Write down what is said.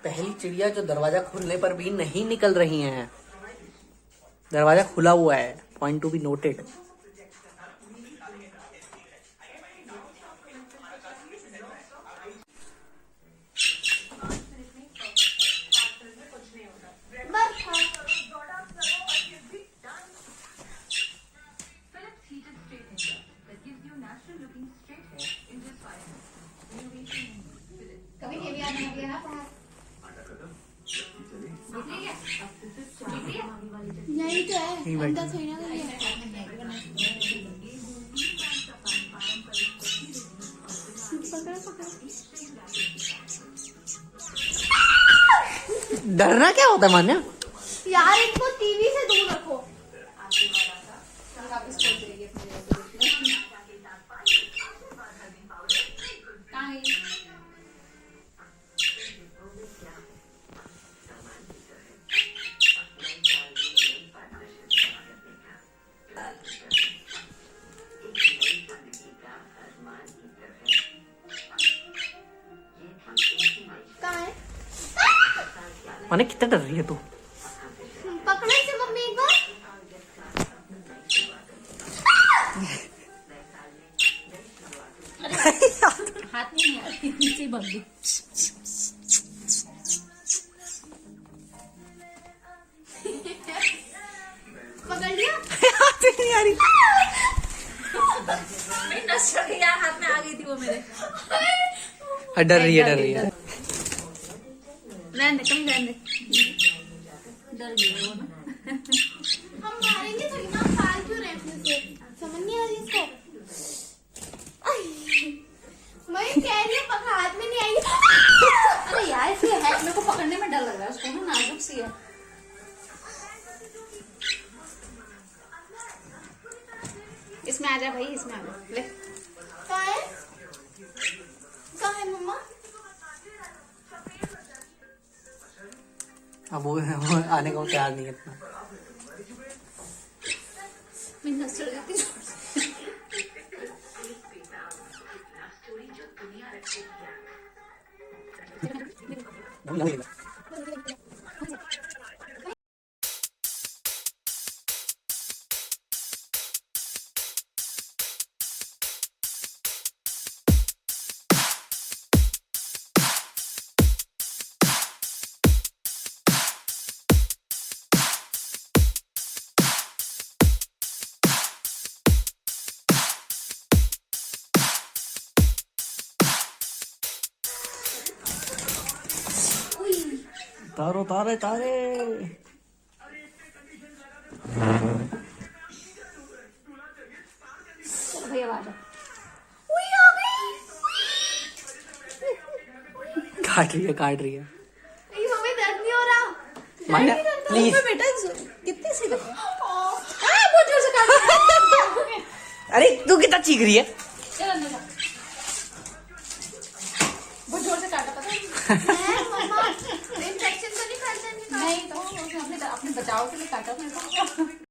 पहली चिड़िया जो दरवाजा खुलने पर भी नहीं निकल रही हैं। दरवाजा खुला हुआ है, पॉइंट टू बी नोटेड। नहीं तो है अंदर थोड़ी ना गई है। डरना क्या होता है मान्या? यार इनको टीवी से दूर रखो। माने कितना डर रही है तू? पकड़ो इसे मम्मी एक बार। हाथ में नहीं आती, नीचे भग गई। पकड़ लिया? हाथ में नहीं आ रही। मैं नस चढ़ गई यार, हाथ में आ गई थी वो मेरे। डर रही है। रहने दे, कहीं रहने दे। डर गई वो ना। हम मारेंगे थोड़ी ना, पाल क्यों रहे हैं से? समझ नहीं आ रही इसको। मैं कह रही हूँ हाथ में नहीं आएगी। अरे यार इसके हैक मेरे को पकड़ने में डर लग रहा है, उसको ना नाजुक सी है। इसमें आ जा भाई, इसमें आ जा ले। कहाँ है? कहाँ है मम्मा? अब वो आने का तैयार नहीं है इतना। मैं नस चढ़ जाती हूँ। तारो तारे तारे। भैया आ जा। काट रही है। मम्मी दर्द नहीं हो रहा? मान्या प्लीज। बेटा कितनी सी बहुत जोर से काट। अरे तू कितना चीख रही है? चल अंदर जा। बहुत जोर से काटा, पता है? मम्मा इंफेक्शन तो नहीं फैलता? नहीं तो अपने बचाव के लिए काटा मेरे को।